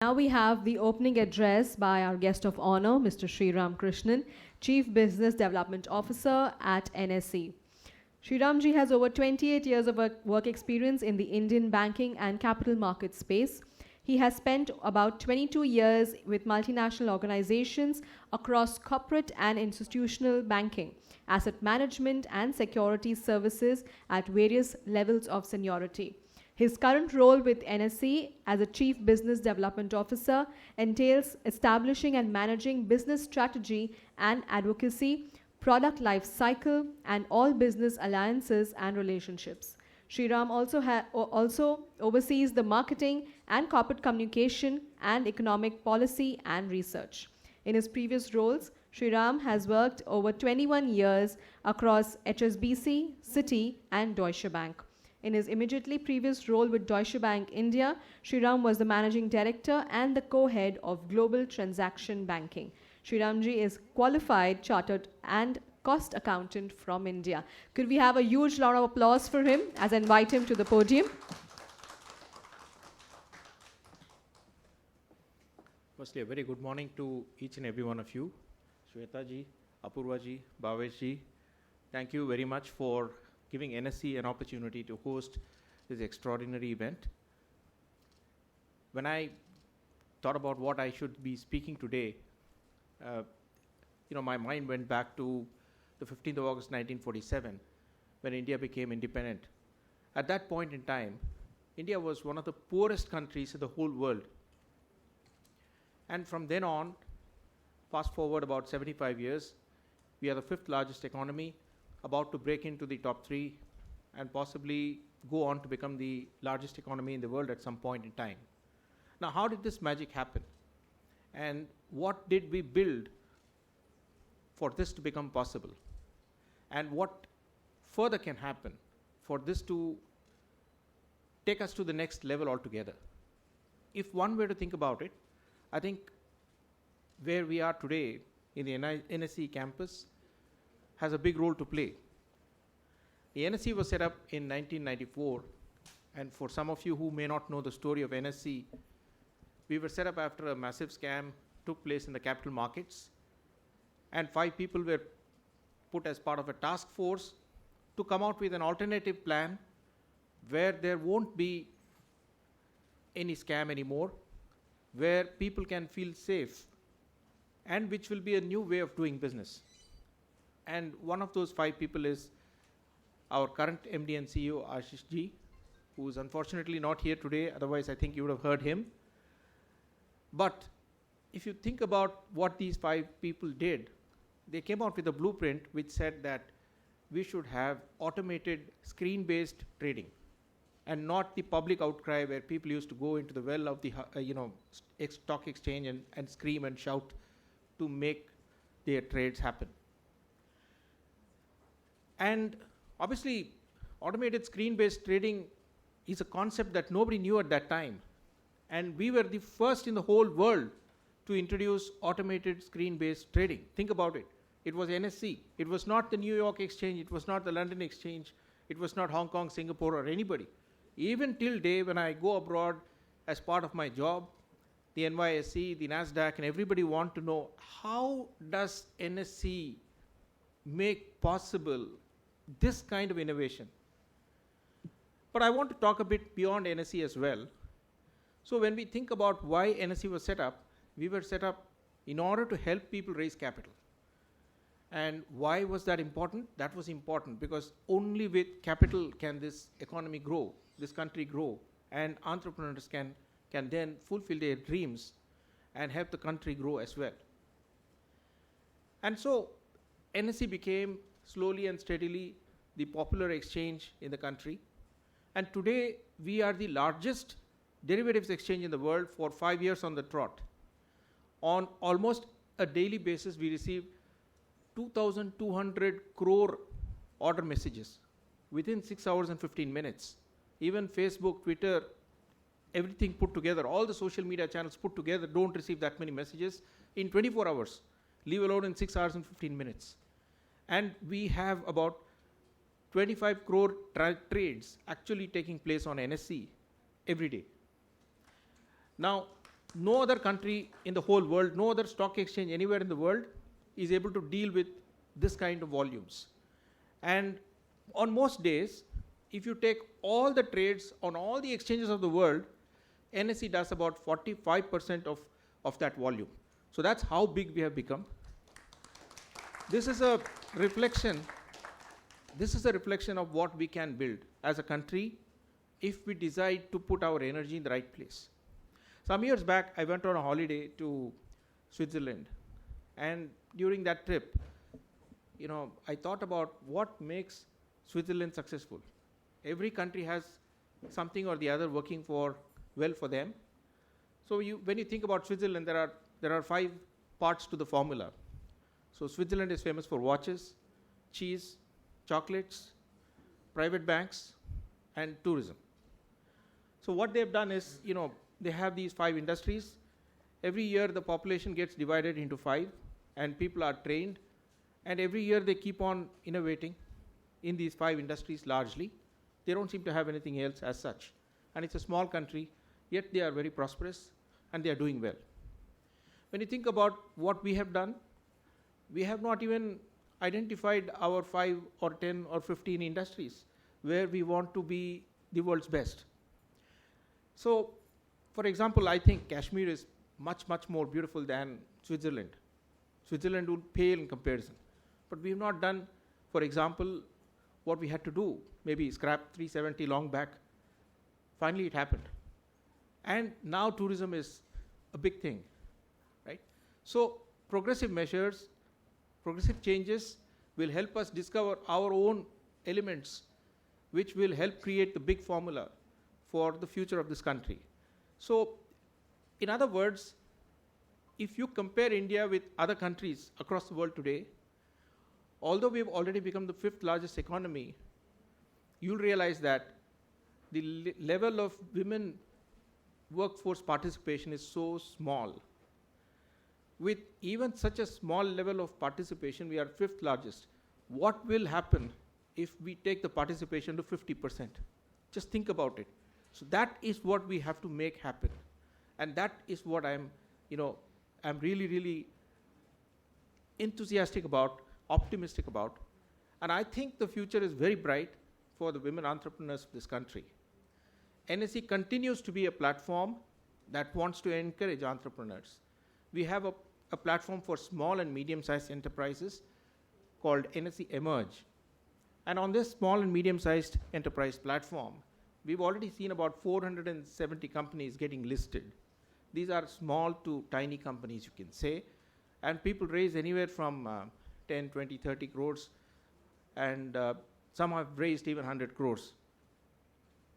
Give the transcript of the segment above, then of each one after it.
Now we have the opening address by our guest of honor, Mr. Sriram Krishnan, Chief Business Development Officer at NSE. Sriramji has over 28 years of work experience in the Indian banking and capital market space. He has spent about 22 years with multinational organizations across corporate and institutional banking, asset management, and securities services at various levels of seniority. His current role with NSE as a Chief Business Development Officer entails establishing and managing business strategy and advocacy, product life cycle, and all business alliances and relationships. Sriram also oversees the marketing and corporate communication and economic policy and research. In his previous roles, Sriram has worked over 21 years across HSBC, Citi, and Deutsche Bank. In his immediately previous role with Deutsche Bank India, Sriram was the managing director and the co-head of global transaction banking. Sriramji is qualified chartered and cost accountant from India. Could we have a huge round of applause for him as I invite him to the podium? Firstly, a very good morning to each and every one of you. Shweta ji, Apurva ji, Bhavesh ji, thank you very much for giving NSE an opportunity to host this extraordinary event. When I thought about what I should be speaking today, my mind went back to the 15th of August 1947, when India became independent. At that point in time, India was one of the poorest countries in the whole world. And from then on, fast forward about 75 years, we are the 5th largest economy, about to break into the top 3, and possibly go on to become the largest economy in the world at some point in time. Now, how did this magic happen? And what did we build for this to become possible? And what further can happen for this to take us to the next level altogether? If one were to think about it, I think where we are today in the NSE campus has a big role to play. The NSE was set up in 1994, and for some of you who may not know the story of NSE, we were set up after a massive scam took place in the capital markets, and 5 people were put as part of a task force to come out with an alternative plan where there won't be any scam anymore, where people can feel safe, and which will be a new way of doing business. And one of those 5 people is our current MD and CEO, Ashish ji, who is unfortunately not here today. Otherwise, I think you would have heard him. But if you think about what these 5 people did, they came out with a blueprint which said that we should have automated screen-based trading, and not the public outcry where people used to go into the well of the stock exchange and scream and shout to make their trades happen. And obviously, automated screen-based trading is a concept that nobody knew at that time. And we were the first in the whole world to introduce automated screen-based trading. Think about it. It was NSE. It was not the New York Exchange. It was not the London Exchange. It was not Hong Kong, Singapore, or anybody. Even till day when I go abroad as part of my job, the NYSE, the NASDAQ, and everybody want to know, how does NSE make possible this kind of innovation? But I want to talk a bit beyond NSE as well. So when we think about why NSE was set up, we were set up in order to help people raise capital. And why was that important? That was important because only with capital can this economy grow, this country grow, and entrepreneurs can then fulfill their dreams and help the country grow as well. And so NSE became slowly and steadily the popular exchange in the country. And today we are the largest derivatives exchange in the world for 5 years on the trot. On almost a daily basis, we receive 2,200 crore order messages within 6 hours and 15 minutes. Even Facebook, Twitter, everything put together, all the social media channels put together don't receive that many messages in 24 hours, leave alone in 6 hours and 15 minutes. And we have about 25 crore trades actually taking place on NSE every day. Now, No other country in the whole world, no other stock exchange anywhere in the world is able to deal with this kind of volumes. And on most days, if you take all the trades on all the exchanges of the world, NSE does about 45% of that volume. So that's how big we have become. This is a reflection of what we can build as a country if we decide to put our energy in the right place. Some years back, I went on a holiday to Switzerland. And during that trip, I thought about what makes Switzerland successful. Every country has something or the other working well for them. So when you think about Switzerland, there are 5 parts to the formula. So Switzerland is famous for watches, cheese, chocolates, private banks, and tourism. So what they've done is, they have these 5 industries. Every year the population gets divided into 5 and people are trained. And every year they keep on innovating in these 5 industries largely. They don't seem to have anything else as such. And it's a small country, yet they are very prosperous and they are doing well. When you think about what we have done, we have not even identified our 5 or 10 or 15 industries where we want to be the world's best. So, for example, I think Kashmir is much, much more beautiful than Switzerland. Switzerland would pale in comparison. But we have not done, for example, what we had to do, maybe scrap 370 long back. Finally, it happened. And now tourism is a big thing, right? So progressive measures, progressive changes will help us discover our own elements which will help create the big formula for the future of this country. So, in other words, if you compare India with other countries across the world today, although we've already become the 5th largest economy, you'll realize that the level of women workforce participation is so small. With even such a small level of participation, we are 5th largest. What will happen if we take the participation to 50%? Just think about it. So that is what we have to make happen. And that is what I'm really, really enthusiastic about, optimistic about. And I think the future is very bright for the women entrepreneurs of this country. NSE continues to be a platform that wants to encourage entrepreneurs. We have a platform for small and medium-sized enterprises called NSE Emerge. And on this small and medium-sized enterprise platform, we've already seen about 470 companies getting listed. These are small to tiny companies, you can say. And people raise anywhere from 10, 20, 30 crores. And some have raised even 100 crores.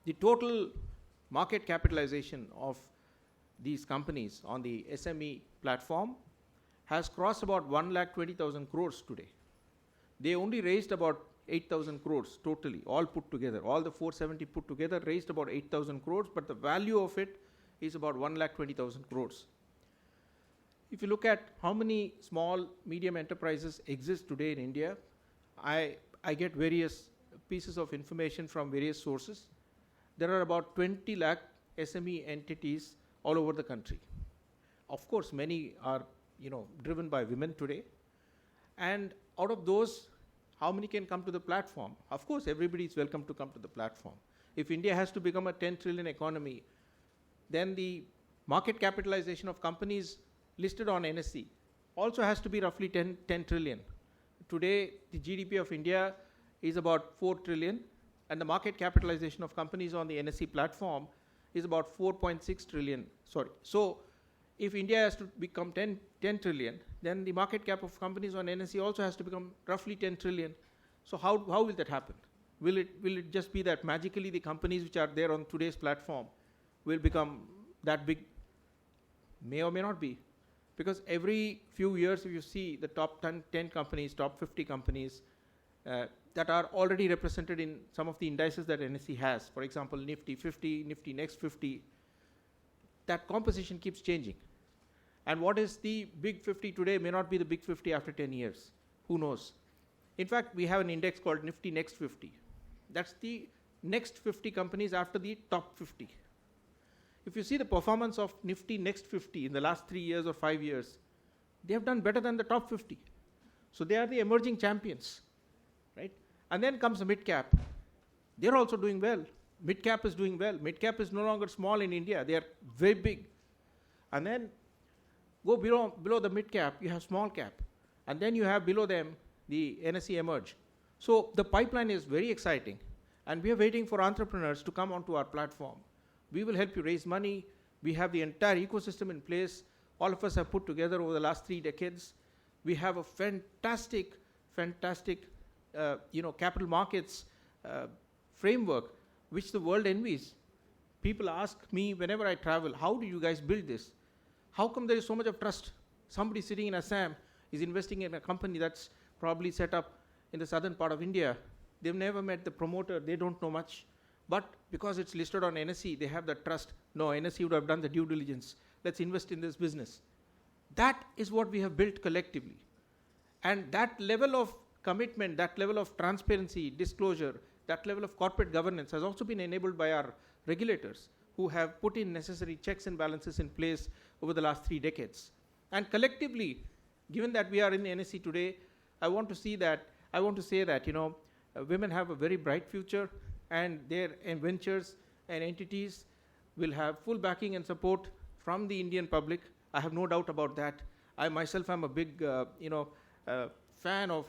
The total market capitalization of these companies on the SME platform has crossed about 1,20,000 crores today. They only raised about 8,000 crores totally, all put together. All the 470 put together raised about 8,000 crores, but the value of it is about 1,20,000 crores. If you look at how many small, medium enterprises exist today in India, I get various pieces of information from various sources. There are about 20 lakh SME entities all over the country. Of course, many are driven by women today. And out of those, how many can come to the platform? Of course, everybody is welcome to come to the platform. If India has to become a 10 trillion economy, then the market capitalization of companies listed on NSE also has to be roughly 10 trillion. Today, the GDP of India is about 4 trillion, and the market capitalization of companies on the NSE platform is about 4.6 trillion. So if India has to become 10 trillion, then the market cap of companies on NSE also has to become roughly 10 trillion. So how will that happen? Will it just be that magically the companies which are there on today's platform will become that big? May or may not be. Because every few years, if you see the top 10 companies, top 50 companies that are already represented in some of the indices that NSE has, for example, Nifty 50, Nifty Next 50, that composition keeps changing. And what is the big 50 today may not be the big 50 after 10 years. Who knows? In fact, we have an index called Nifty Next 50. That's the next 50 companies after the top 50. If you see the performance of Nifty Next 50 in the last 3 years or 5 years, they have done better than the top 50. So they are the emerging champions, right? And then comes the mid-cap. They're also doing well. Mid-cap is doing well. Mid-cap is no longer small in India. They are very big. And then go below the mid-cap, you have small cap. And then you have below them the NSE Emerge. So the pipeline is very exciting. And we are waiting for entrepreneurs to come onto our platform. We will help you raise money. We have the entire ecosystem in place. All of us have put together over the last 3 decades. We have a fantastic capital markets framework which the world envies. People ask me whenever I travel, how do you guys build this? How come there is so much of trust? Somebody sitting in Assam is investing in a company that's probably set up in the southern part of India. They've never met the promoter. They don't know much. But because it's listed on NSE, they have that trust. No, NSE would have done the due diligence. Let's invest in this business. That is what we have built collectively. And that level of commitment, that level of transparency, disclosure, that level of corporate governance has also been enabled by our regulators who have put in necessary checks and balances in place over the last 3 decades. And collectively, given that we are in the NSE today, I want to say that women have a very bright future, and their ventures and entities will have full backing and support from the Indian public. I have no doubt about that. I myself am a big fan of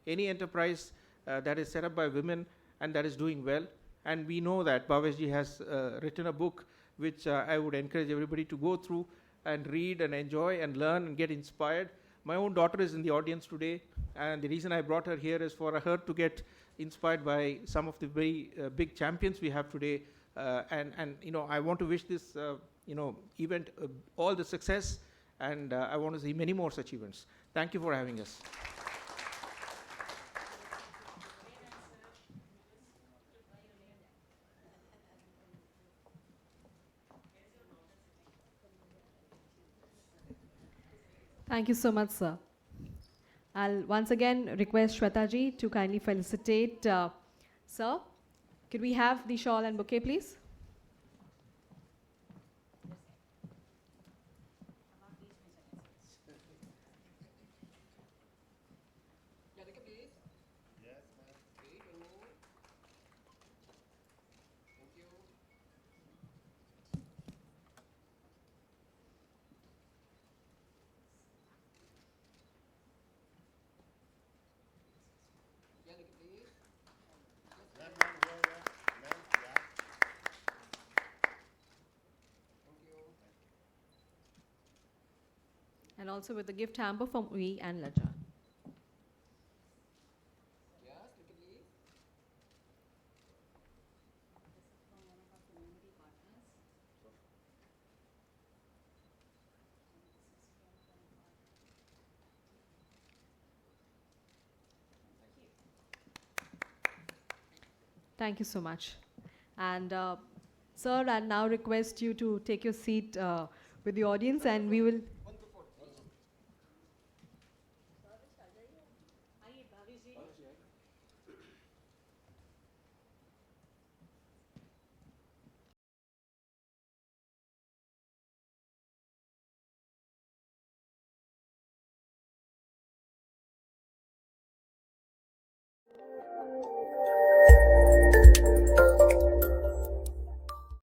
any enterprise that is set up by women and that is doing well. And we know that Bhaveshji has written a book which I would encourage everybody to go through and read and enjoy and learn and get inspired. My own daughter is in the audience today, and the reason I brought her here is for her to get inspired by some of the very big champions we have today. I want to wish this event all the success, and I want to see many more such events. Thank you for having us. Thank you so much, sir. I'll once again request Shwetaji to kindly felicitate sir. Could we have the shawl and bouquet, please? And also with the gift hamper from We and Ledger. Thank you so much. And sir, I'll now request you to take your seat with the audience, and we will...